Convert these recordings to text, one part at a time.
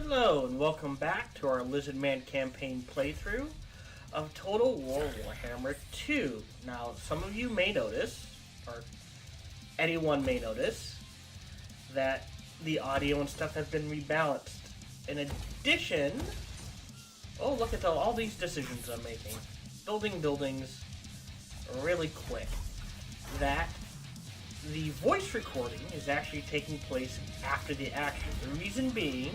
Hello and welcome back to our Lizardman campaign playthrough of Total War Warhammer 2. Now, some of you may notice, or anyone may notice, that the audio and stuff has been rebalanced. In addition, oh look at all these decisions I'm making. Building buildings really quick. That the voice recording is actually taking place after the action. The reason being,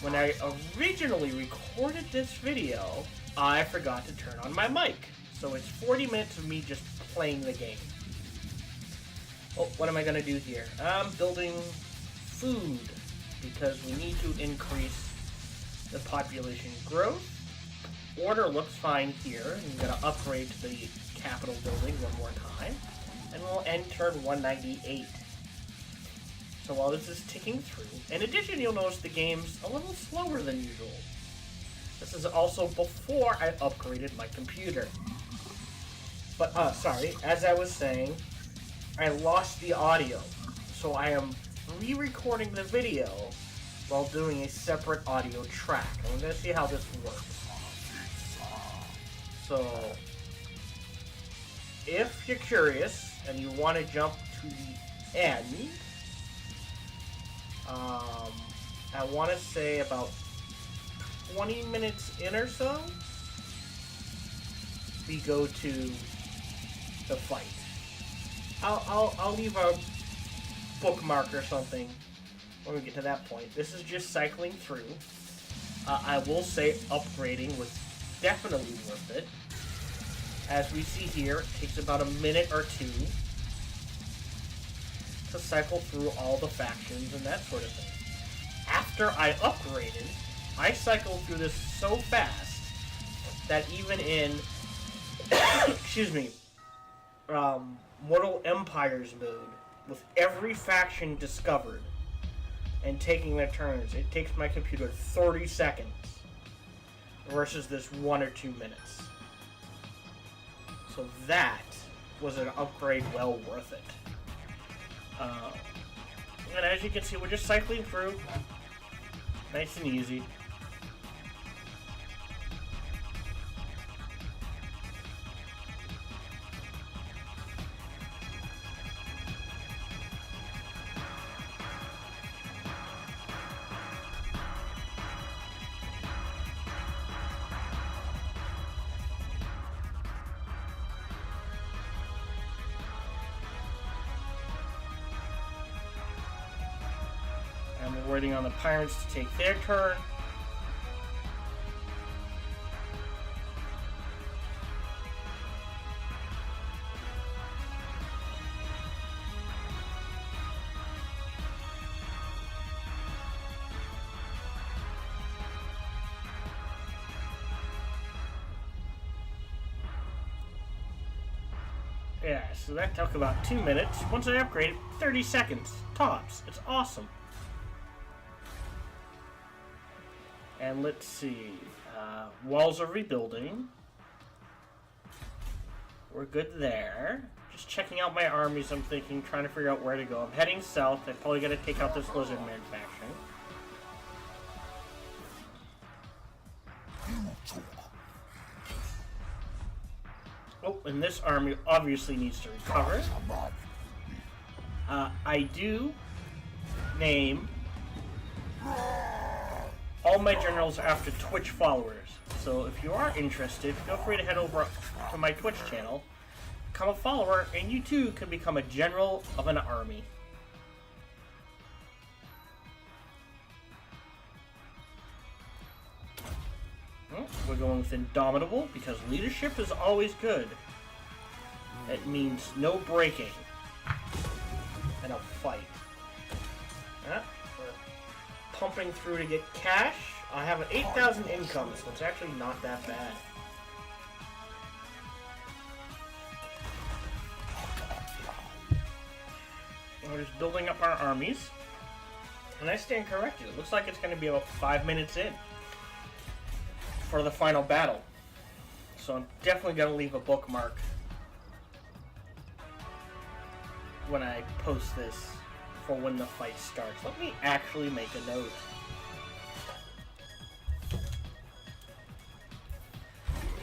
when I originally recorded this video, I forgot to turn on my mic. So it's 40 minutes of me just playing the game. Oh, what am I going to do here? I'm building food because we need to increase the population growth. Order looks fine here. I'm going to upgrade to the Capitol building one more time. And we'll end turn 198. So while this is ticking through, in addition, you'll notice the game's a little slower than usual. This is also before I upgraded my computer. But, sorry, as I was saying, I lost the audio. So I am re-recording the video while doing a separate audio track. And we're going to see how this works. So, if you're curious and you want to jump to the end, I want to say about 20 minutes in or so, we go to the fight. I'll leave a bookmark or something when we get to that point. This is just cycling through. I will say upgrading was definitely worth it. As we see here, it takes about a minute or two to cycle through all the factions and that sort of thing. After I upgraded, I cycled through this so fast that even in, excuse me, Mortal Empires mode, with every faction discovered and taking their turns, it takes my computer 30 seconds versus this 1 or 2 minutes. So that was an upgrade well worth it. And as you can see, we're just cycling through. Nice and easy. And we're waiting on the pirates to take their turn. Yeah, so that took about 2 minutes. Once I upgraded, 30 seconds tops. It's awesome. And let's see, walls are rebuilding. We're good there. Just checking out my armies, I'm thinking, trying to figure out where to go. I'm heading south. I probably got to take out this Lizardman faction. Oh, and this army obviously needs to recover. I do name all my generals after Twitch followers. So if you are interested, feel free to head over to my Twitch channel, become a follower, and you too can become a general of an army. Well, we're going with Indomitable because leadership is always good. It means no breaking in a fight. We're pumping through to get cash. I have an 8,000 income, so it's actually not that bad. We're just building up our armies. And I stand corrected. It looks like it's going to be about 5 minutes in for the final battle. So I'm definitely going to leave a bookmark when I post this for when the fight starts. Let me actually make a note.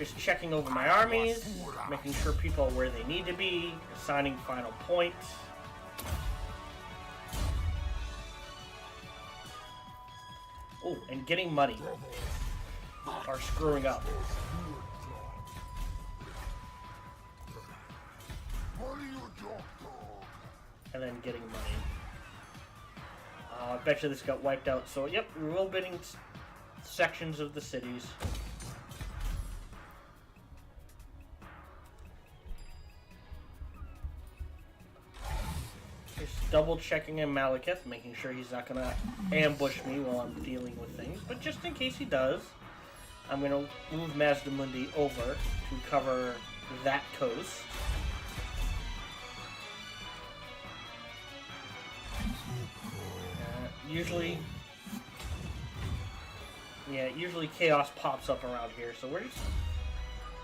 Just checking over my armies, making sure people are where they need to be, assigning final points. Oh, and getting money. Or screwing up. And then getting money. I bet you this got wiped out. So, yep, we're rebuilding sections of the cities. Just double checking in Malekith, making sure he's not going to ambush me while I'm dealing with things. But just in case he does, I'm going to move Mazdamundi over to cover that coast. Usually chaos pops up around here, so we're just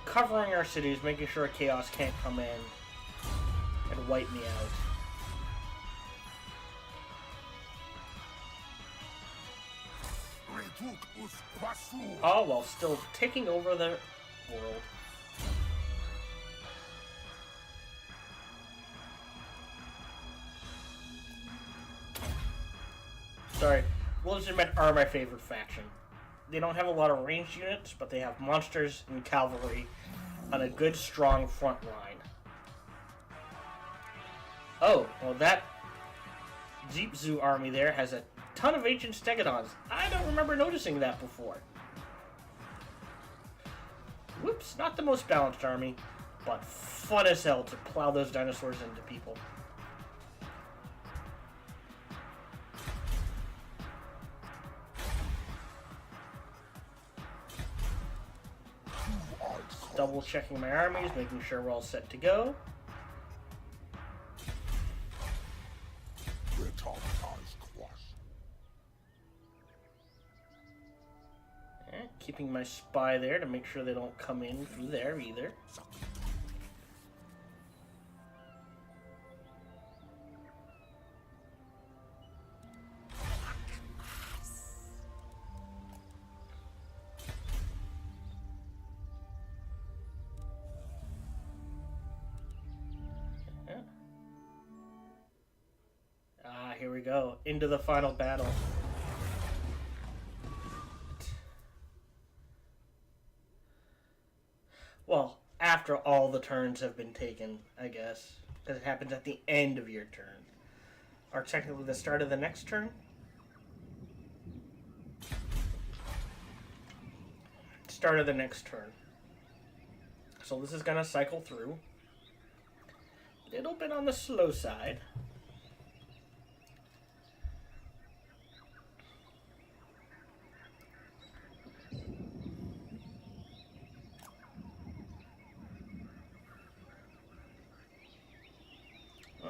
covering our cities, making sure chaos can't come in and wipe me out. All while still taking over the world. Sorry, Lizardmen are my favorite faction. They don't have a lot of ranged units, but they have monsters and cavalry on a good, strong front line. Oh, well that Deep Zoo army there has a ton of ancient stegodons. I don't remember noticing that before. Whoops, not the most balanced army, but fun as hell to plow those dinosaurs into people. Double checking my armies, making sure we're all set to go. And keeping my spy there to make sure they don't come in through there either. Here we go, into the final battle. Well, after all the turns have been taken, I guess. Because it happens at the end of your turn. Or technically the start of the next turn. Start of the next turn. So this is going to cycle through. A little bit on the slow side.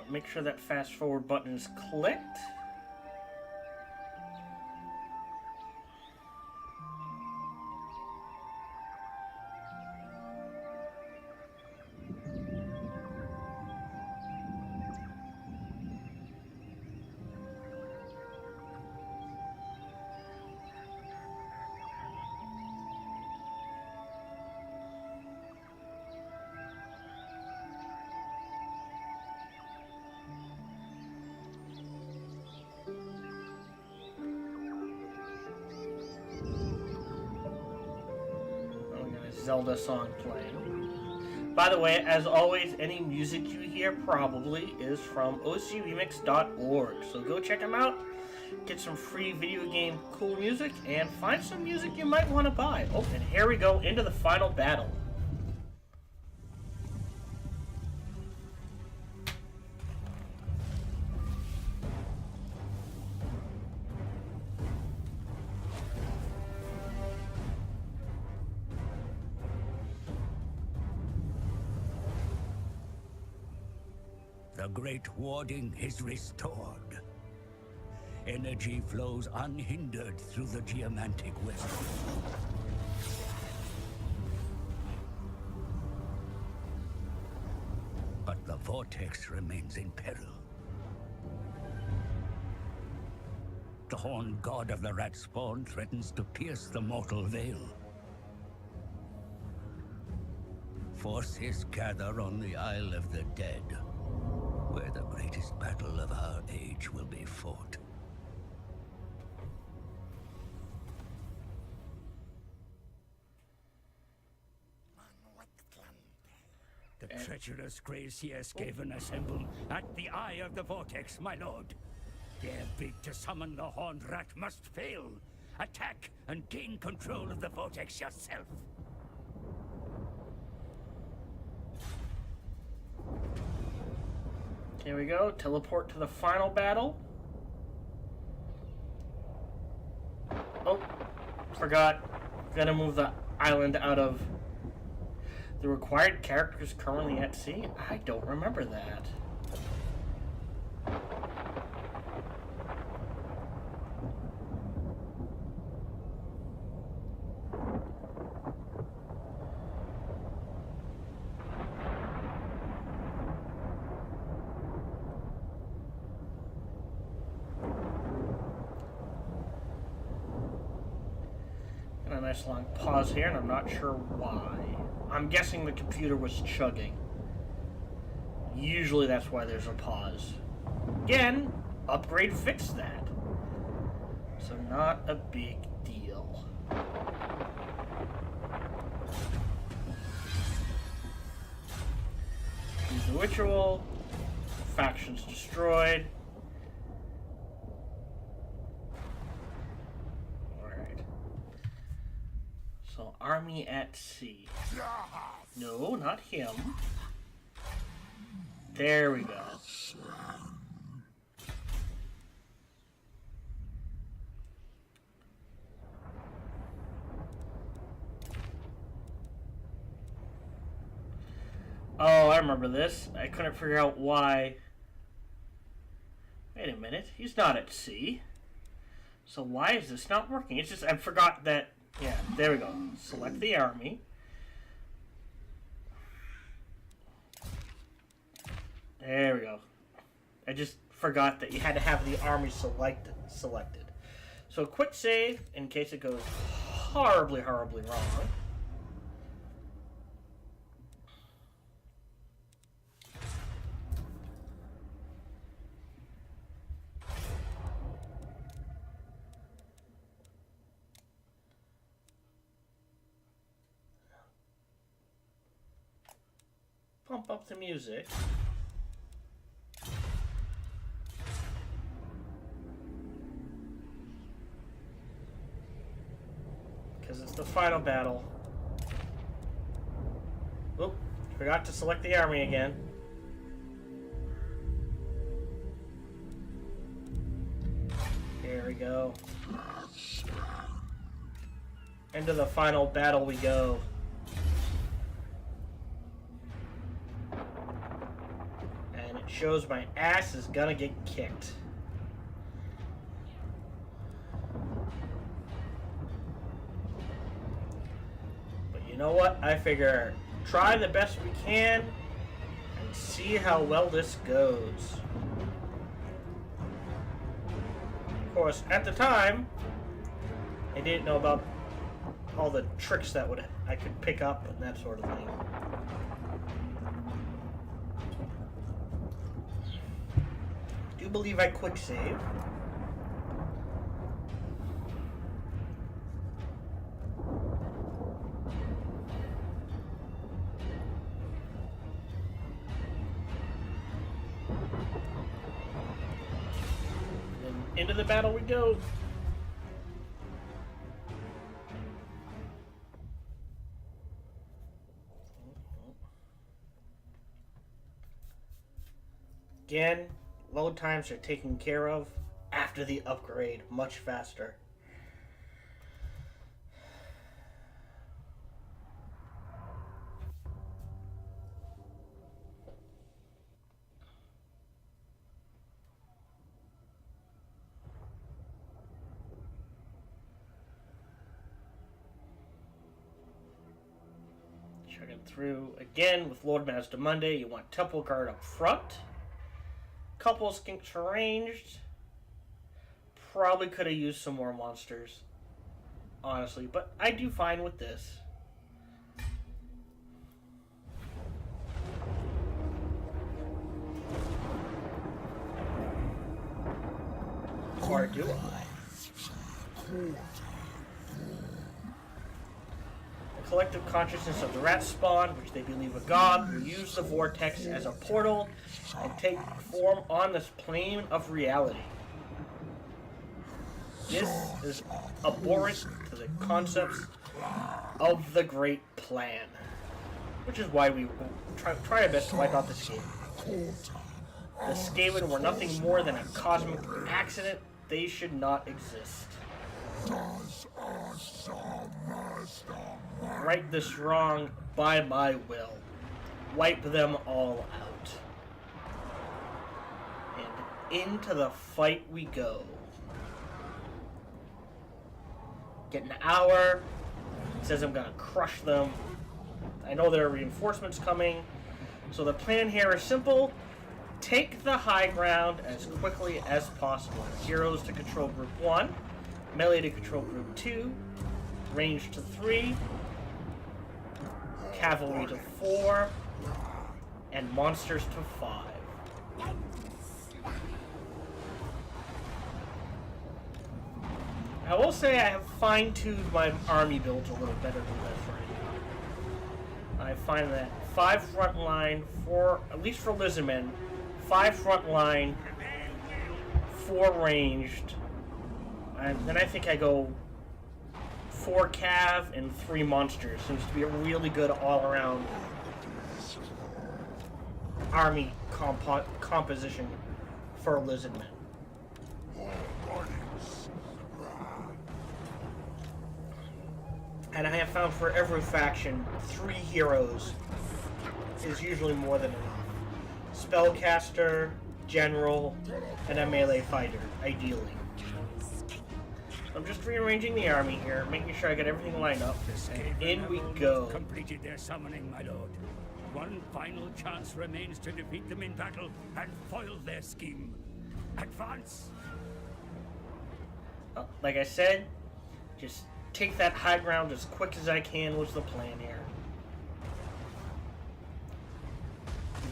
Make sure that fast forward button is clicked. Zelda song playing. By the way, as always, any music you hear probably is from ocremix.org. So go check them out, get some free video game cool music, and find some music you might want to buy. Oh, and here we go into the final battle. The great warding is restored. Energy flows unhindered through the geomantic web. But the vortex remains in peril. The horned god of the rat spawn threatens to pierce the mortal veil. forces gather on the Isle of the Dead, where the greatest battle of our age will be fought. The treacherous Gracia Skaven assemble at the eye of the vortex, my lord. Their bid to summon the horned rat must fail. Attack and gain control of the vortex yourself. Here we go. Teleport to the final battle. Oh, forgot. Gotta move the island out of the required characters currently at sea. I don't remember that. A nice long pause here, and I'm not sure why. I'm guessing the computer was chugging. Usually that's why there's a pause. Again, upgrade fixed that. So not a big deal. Use the ritual. Factions destroyed. So, army at sea. No, not him. There we go. Oh, I remember this. I couldn't figure out why. Wait a minute. He's not at sea. So why is this not working? It's just, I forgot that. Yeah, there we go. Select the army. There we go. I just forgot that you had to have the army selected. So quick save in case it goes horribly, horribly wrong. Pump up the music. Because it's the final battle. Oop, forgot to select the army again. Here we go. Into the final battle we go. Shows my ass is gonna get kicked. But you know what? I figure try the best we can and see how well this goes. Of course, at the time, I didn't know about all the tricks that I could pick up and that sort of thing. I believe I quick save. And into the battle we go. Again, load times are taken care of after the upgrade, much faster. Checking through again with Lord Master Monday. You want Temple Guard up front. Couple skinks arranged. Probably could have used some more monsters, honestly, but I do fine with this. Or do I? The collective consciousness of the rat spawn, which they believe a god, will use the vortex as a portal and take form on this plane of reality. This is abhorrent to the concepts of the Great Plan, which is why we try our best to wipe out the Skaven. The Skaven were nothing more than a cosmic accident. They should not exist. Right this wrong by my will. Wipe them all out. And into the fight we go. Get an hour. It says I'm gonna crush them. I know there are reinforcements coming. So the plan here is simple. Take the high ground as quickly as possible. Heroes to control group 1. Melee to control group 2. Range to 3. Cavalry to 4. And monsters to 5. I will say I have fine-tuned my army builds a little better than this right now. I find that 5 front line, 4, at least for lizardmen, 5 front line, 4 ranged, and then I think I go 4 cav and 3 monsters. Seems to be a really good all-around army composition for lizardmen. And I have found for every faction, 3 heroes is usually more than enough. Spellcaster, general, and a melee fighter, ideally. I'm just rearranging the army here, making sure I get everything lined up. And in we go. Completed their summoning, my lord. One final chance remains to defeat them in battle and foil their scheme. Advance! Like I said, just take that high ground as quick as I can was the plan here.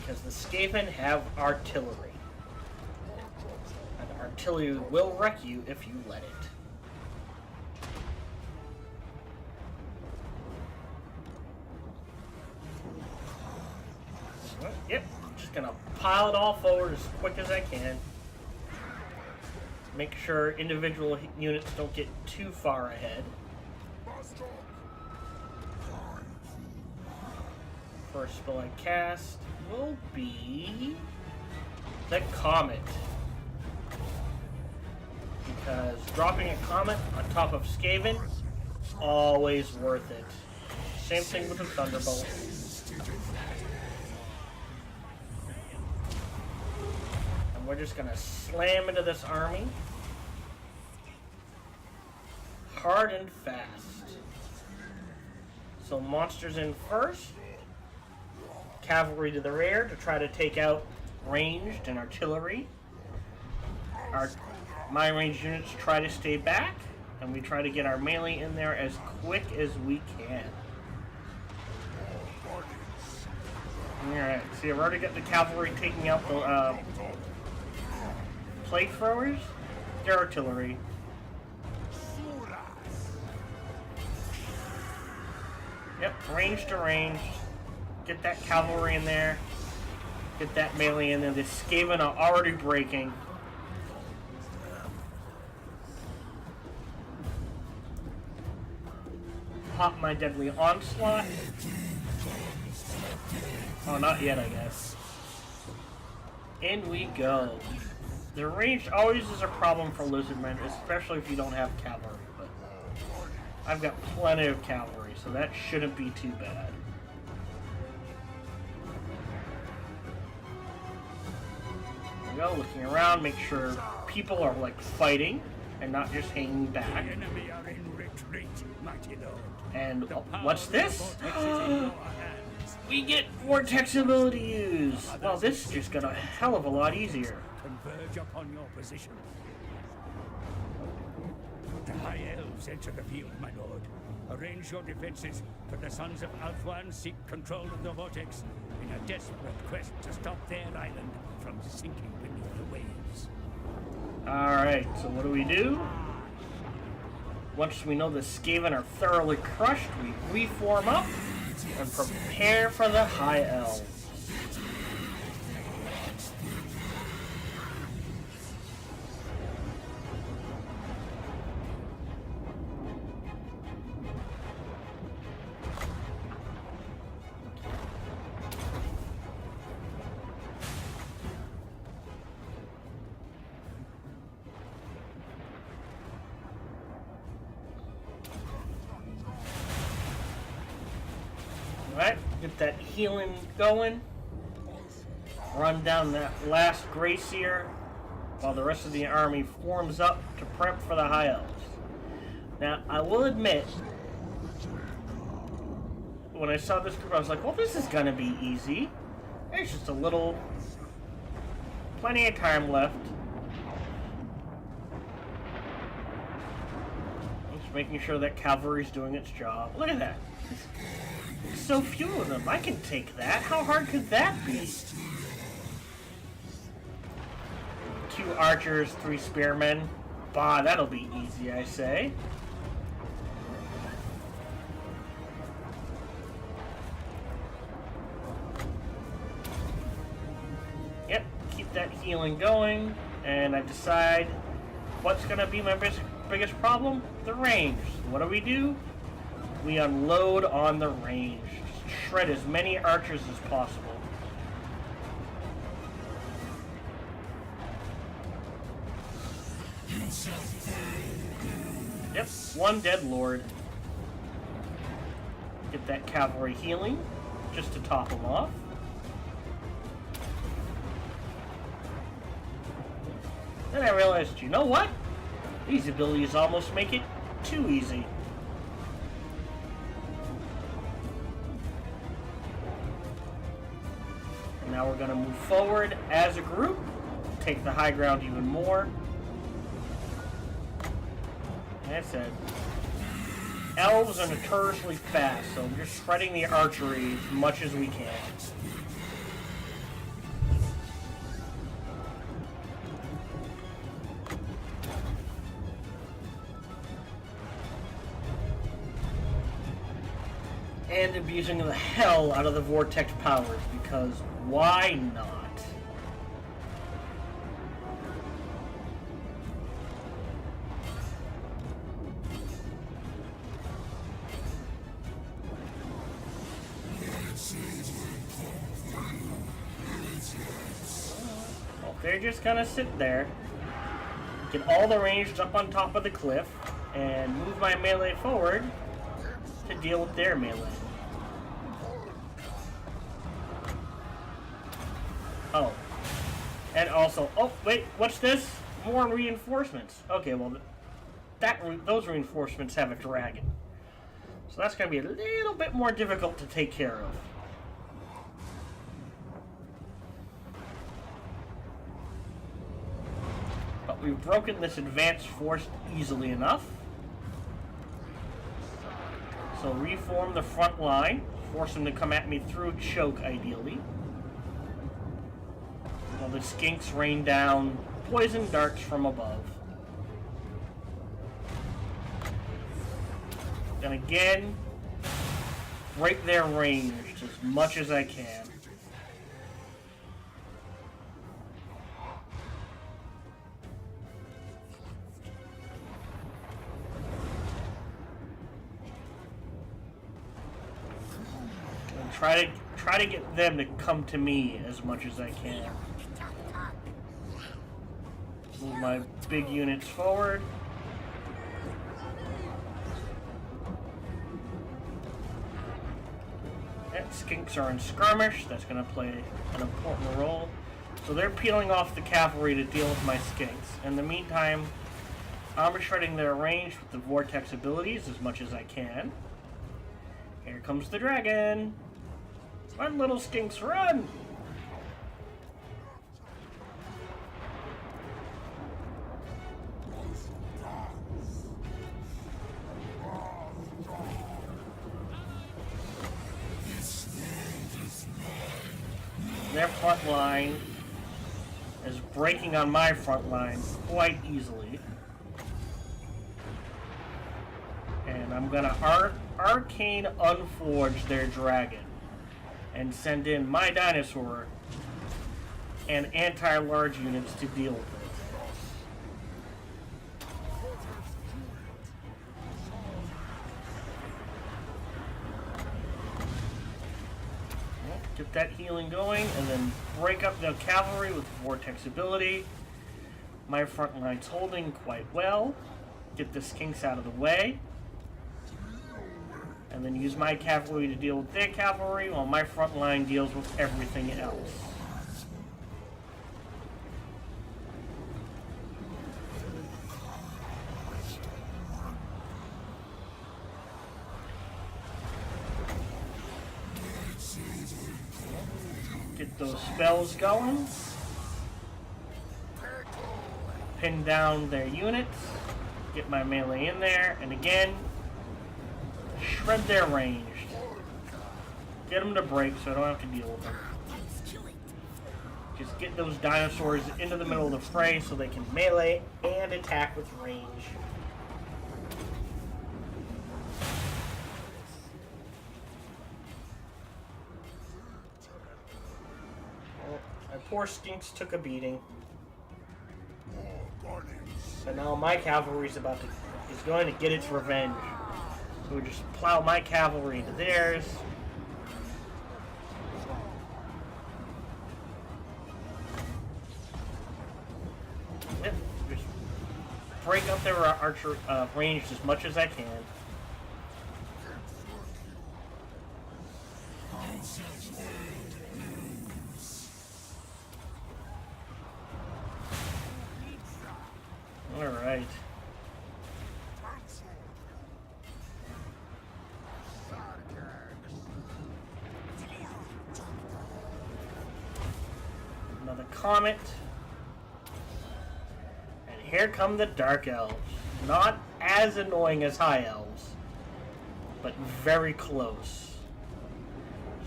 Because the Skaven have artillery. And artillery will wreck you if you let it. Yep, just gonna pile it all forward as quick as I can. Make sure individual units don't get too far ahead. First spell I cast will be the Comet. Because dropping a Comet on top of Skaven, always worth it. Same thing with the Thunderbolt. And we're just gonna slam into this army. Hard and fast. So monsters in first. Cavalry to the rear to try to take out ranged and artillery. My ranged units try to stay back, and we try to get our melee in there as quick as we can. Alright, see, I've already got the cavalry taking out the plate throwers. Their artillery. Yep, range to range. Get that cavalry in there. Get that melee in there. The Skaven are already breaking. Pop my deadly onslaught. Oh, not yet, I guess. In we go. The range always is a problem for lizardmen, especially if you don't have cavalry. But I've got plenty of cavalry, so that shouldn't be too bad. There we go, looking around, make sure people are like fighting and not just hanging back. The enemy are in retreat, mighty lord. And what's this? We get vortex ability use. Well, this just got a hell of a lot easier. Converge upon your position. The high elves enter the field, my lord. Arrange your defenses, for the sons of Alfwan seek control of the vortex in a desperate quest to stop their island from sinking beneath the waves. Alright, so what do? Once we know the Skaven are thoroughly crushed, we reform up and prepare for the High Elves. Alright, get that healing going. Run down that last Gracier while the rest of the army forms up to prep for the High Elves. Now, I will admit, when I saw this group, I was like, well, this is gonna be easy. There's just a little... plenty of time left. Just making sure that cavalry's doing its job. Look at that. So few of them. I can take that. How hard could that be? 2 archers, 3 spearmen. Bah, that'll be easy, I say. Yep, keep that healing going. And I decide what's going to be my biggest problem? The range. What do? We unload on the range. Just shred as many archers as possible. Yep, 1 dead lord. Get that cavalry healing, just to top them off. Then I realized, you know what? These abilities almost make it too easy. Now we're going to move forward as a group, take the high ground even more. That's it. Elves are notoriously fast, so we're just spreading the archery as much as we can. And abusing the hell out of the vortex powers, because why not? Well, they're just gonna sit there, get all the ranged up on top of the cliff, and move my melee forward to deal with their melee. Oh. And also, oh, wait, what's this? More reinforcements. Okay, well, those reinforcements have a dragon. So that's going to be a little bit more difficult to take care of. But we've broken this advanced force easily enough. So reform the front line, force them to come at me through choke, ideally. While the skinks rain down poison darts from above. And again, break their range as much as I can. And try to get them to come to me as much as I can. Move my big units forward. And skinks are in skirmish. That's going to play an important role. So they're peeling off the cavalry to deal with my skinks. In the meantime, I'm shredding their range with the vortex abilities as much as I can. Here comes the dragon. Run, little skinks, run! Their front line is breaking on my front line quite easily. And I'm gonna Arcane Unforge their dragon and send in my dinosaur and anti-large units to deal with it. Get that healing going, and then break up the cavalry with vortex ability. My front line's holding quite well. Get the skinks out of the way. And then use my cavalry to deal with their cavalry, while my front line deals with everything else. Get those spells going. Pin down their units. Get my melee in there, and again, shred their ranged. Get them to break so I don't have to deal with them. Just get those dinosaurs into the middle of the fray so they can melee and attack with range. Well, my poor skinks took a beating. So now my cavalry is going to get its revenge. So we just plow my cavalry into theirs. Yep, just break up their archer range as much as I can. All right. Another comet. And here come the Dark Elves. Not as annoying as High Elves, but very close.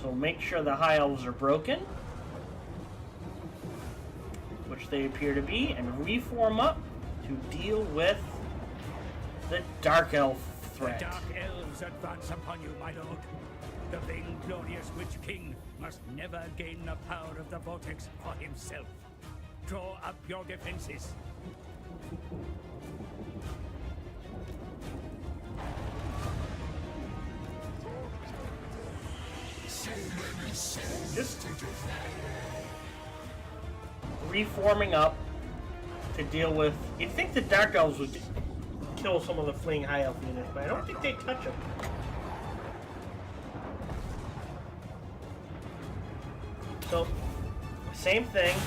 So make sure the High Elves are broken, which they appear to be, and reform up to deal with the Dark Elf threat. The Dark Elves advance upon you, my lord. The vainglorious Witch King must never gain the power of the vortex for himself. Draw up your defenses. Just reforming up to deal with. You'd think the Dark Elves would kill some of the fleeing High Elf units, but I don't think they touch them. So, same thing.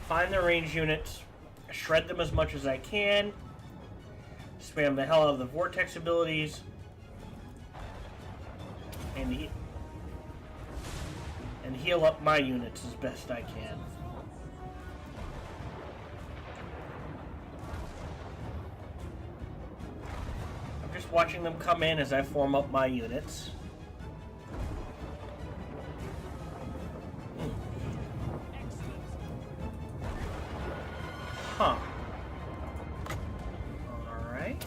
Find the range units, shred them as much as I can, spam the hell out of the vortex abilities, and heal up my units as best I can. I'm just watching them come in as I form up my units. Huh. Alright.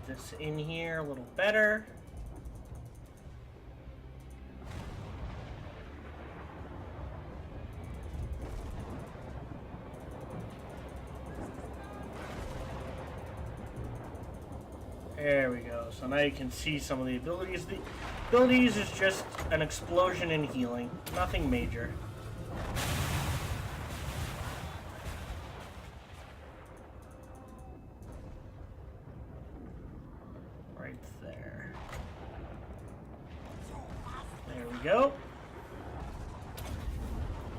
Get this in here a little better. There we go. So now you can see some of the abilities. The abilities is just an explosion in healing. Nothing major. Right there. There we go.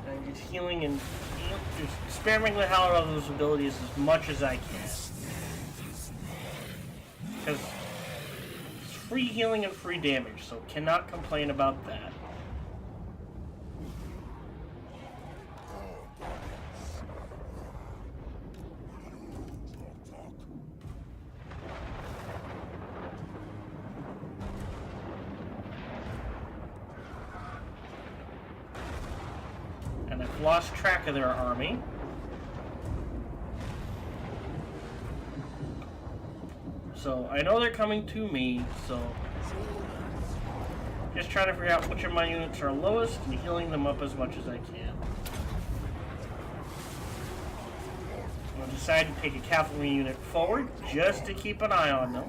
And just healing and just spamming the hell out of those abilities as much as I can. Because free healing and free damage, so cannot complain about that. And I've lost track of their army. So I know they're coming to me, so just trying to figure out which of my units are lowest and healing them up as much as I can. I'll decide to take a cavalry unit forward just to keep an eye on them.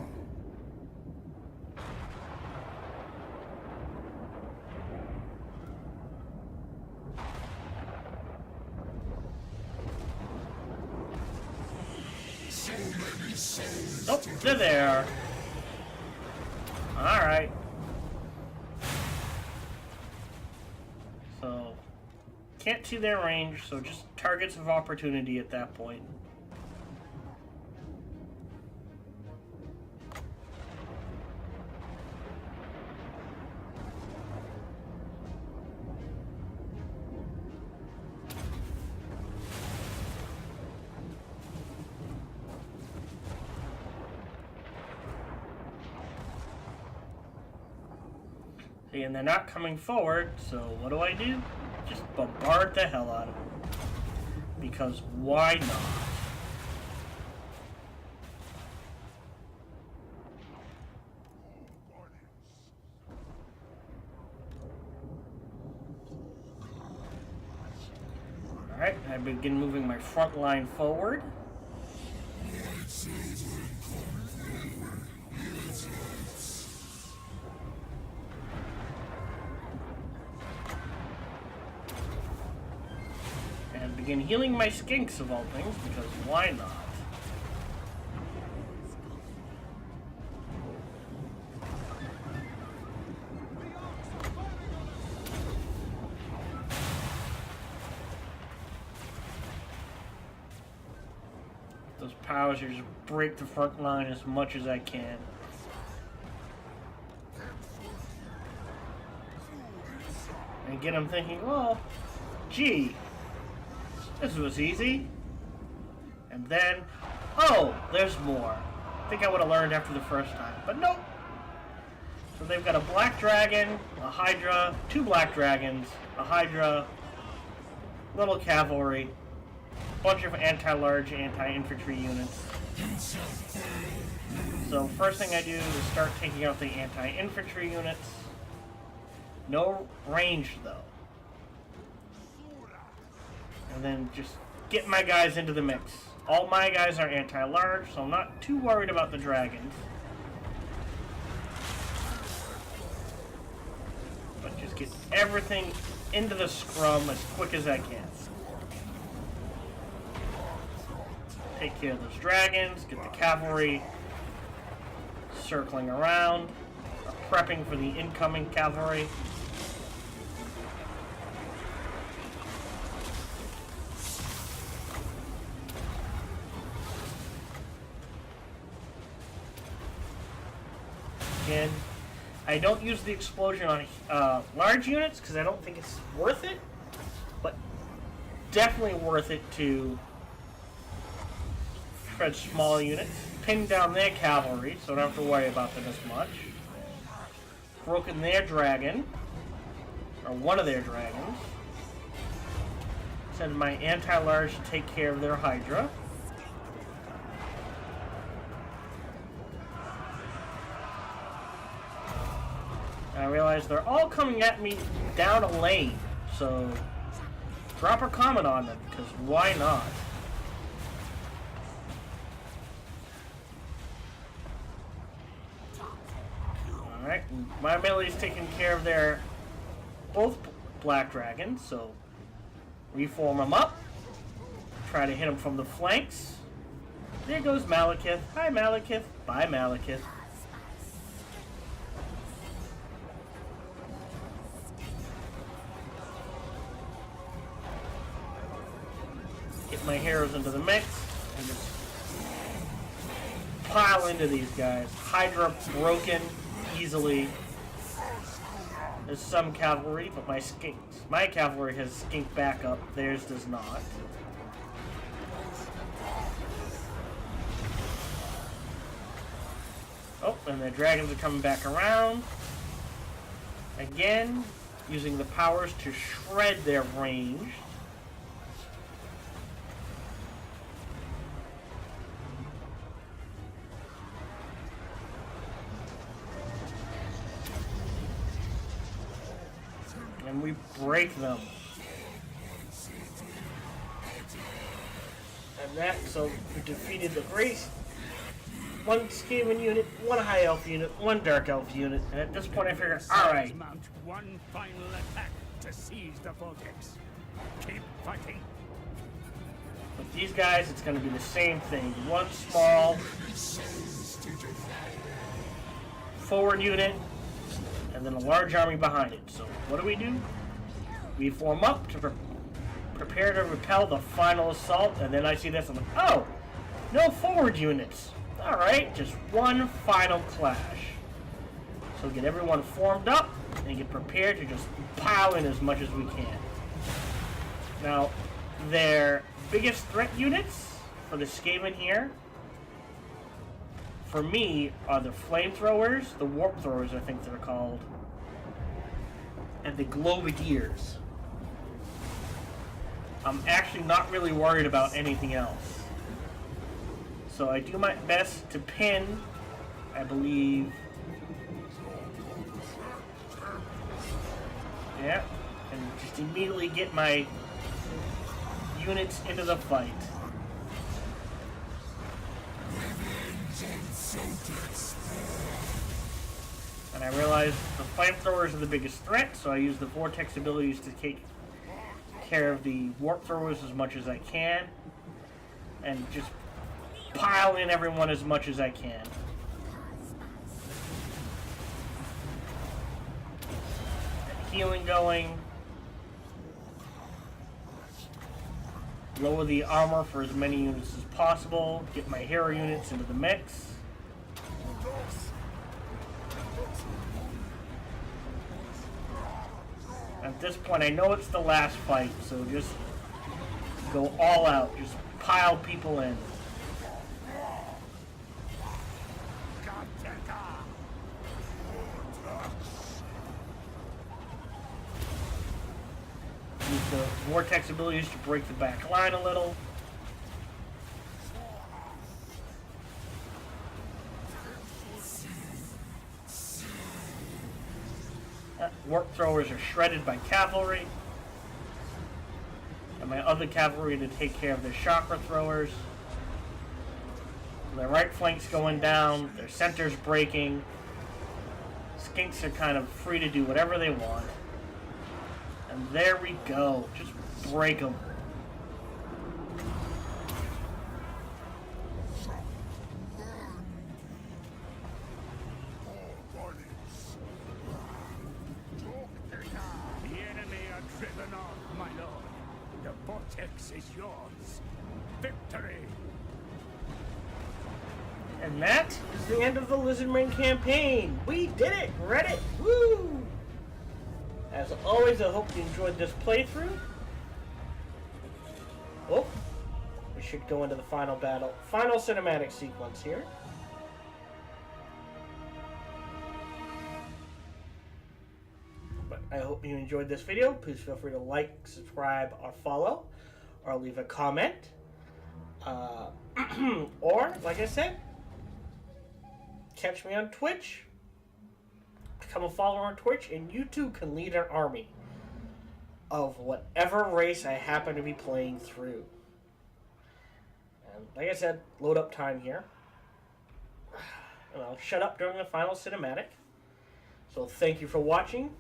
Oh, they're there. Alright. So, can't see their range, so just targets of opportunity at that point. And they're not coming forward, so what do? Just bombard the hell out of them. Because why not? Alright, I begin moving my front line forward. Begin healing my skinks of all things, because why not? Those powers just break the front line as much as I can. And again, I'm thinking, well, gee, this was easy. And then, oh, there's more. I think I would have learned after the first time, but nope. So they've got a black dragon, a hydra, two black dragons, a hydra, little cavalry, bunch of anti-large, anti-infantry units. So first thing I do is start taking out the anti-infantry units. No range though. And then just get my guys into the mix. All my guys are anti-large, so I'm not too worried about the dragons. But just get everything into the scrum as quick as I can. Take care of those dragons, get the cavalry circling around, prepping for the incoming cavalry. And I don't use the explosion on large units because I don't think it's worth it, but definitely worth it to shred small units, pin down their cavalry so I don't have to worry about them as much, broken their dragon, or one of their dragons, send my anti-large to take care of their hydra. I realize they're all coming at me down a lane, so drop a comment on them, because why not? Alright, my melee's taking care of their both black dragons, so reform them up, try to hit them from the flanks. There goes Malekith. Hi Malekith. Bye Malekith. Get my heroes into the mix and just pile into these guys. Hydra broken, easily as some cavalry, but my cavalry has skink backup. Theirs does not. Oh, and the dragons are coming back around. Again, using the powers to shred their range. And we break them. And that, so we defeated the Grace. One Skaven unit, one High Elf unit, one Dark Elf unit, and at this point I figure, alright. Mount one final attack to seize the vortex. Keep fighting. With these guys, it's going to be the same thing. One small forward unit, and then a large army behind it. So what do? We form up to prepare to repel the final assault, and then I see this, I'm like, oh, no forward units. Alright, just one final clash. So get everyone formed up, and get prepared to just pile in as much as we can. Now, their biggest threat units for the Skaven here, for me, are the flamethrowers, the warp throwers I think they're called, and the globadiers. I'm actually not really worried about anything else. So I do my best to pin, I believe, yeah, and just immediately get my units into the fight. And I realize the flamethrowers are the biggest threat, so I use the vortex abilities to take care of the warp throwers as much as I can, and just pile in everyone as much as I can. Healing going. Lower the armor for as many units as possible. Get my hero units into the mix. At this point, I know it's the last fight, so just go all out. Just pile people in. Use the vortex abilities to break the back line a little. Warp throwers are shredded by cavalry. And my other cavalry to take care of their chakra throwers. Their right flank's going down, their center's breaking. Skinks are kind of free to do whatever they want. And there we go. Just break them. The enemy are driven off, my lord. The vortex is yours. Victory! And that is the end of the Lizardman campaign. We did it! Read it! Woo! As always, I hope you enjoyed this playthrough. Oh, we should go into the final battle. Final cinematic sequence here. But I hope you enjoyed this video. Please feel free to like, subscribe, or follow, or leave a comment. Or, like I said, catch me on Twitch. Become a follower on Twitch, and you too can lead an army of whatever race I happen to be playing through. And like I said, load up time here. And I'll shut up during the final cinematic. So thank you for watching,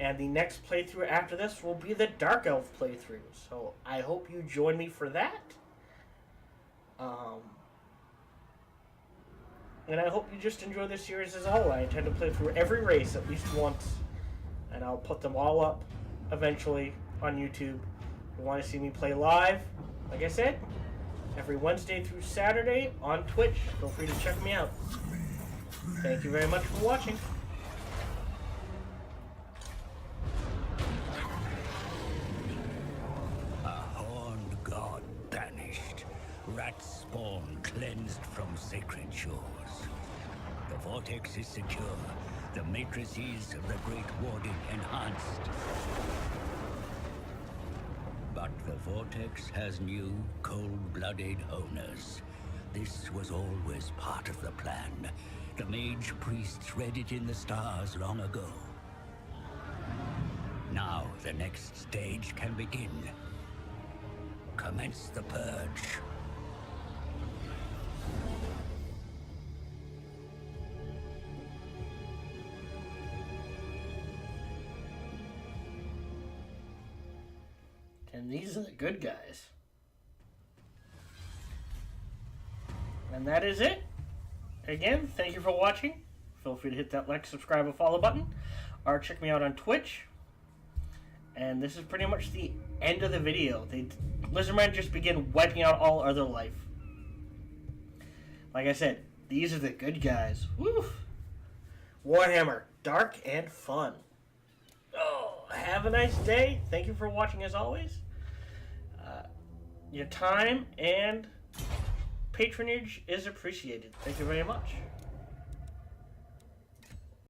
and the next playthrough after this will be the Dark Elf playthrough. So I hope you join me for that. And I hope you just enjoy this series as a whole. I intend to play through every race at least once, and I'll put them all up eventually on YouTube. If you want to see me play live, like I said, every Wednesday through Saturday on Twitch. Feel free to check me out. Thank you very much for watching. spawn cleansed from sacred shores. The vortex is secure. The matrices of the Great Warden enhanced. But the vortex has new, cold-blooded owners. This was always part of the plan. The mage priests read it in the stars long ago. Now the next stage can begin. Commence the purge. And these are the good guys. And that is it. Again, thank you for watching. Feel free to hit that like, subscribe, and follow button. Or check me out on Twitch. And this is pretty much the end of the video. Lizardman just began wiping out all other life. Like I said, these are the good guys. Woo! Warhammer, dark and fun. Oh, have a nice day. Thank you for watching as always. Your time and patronage is appreciated. Thank you very much.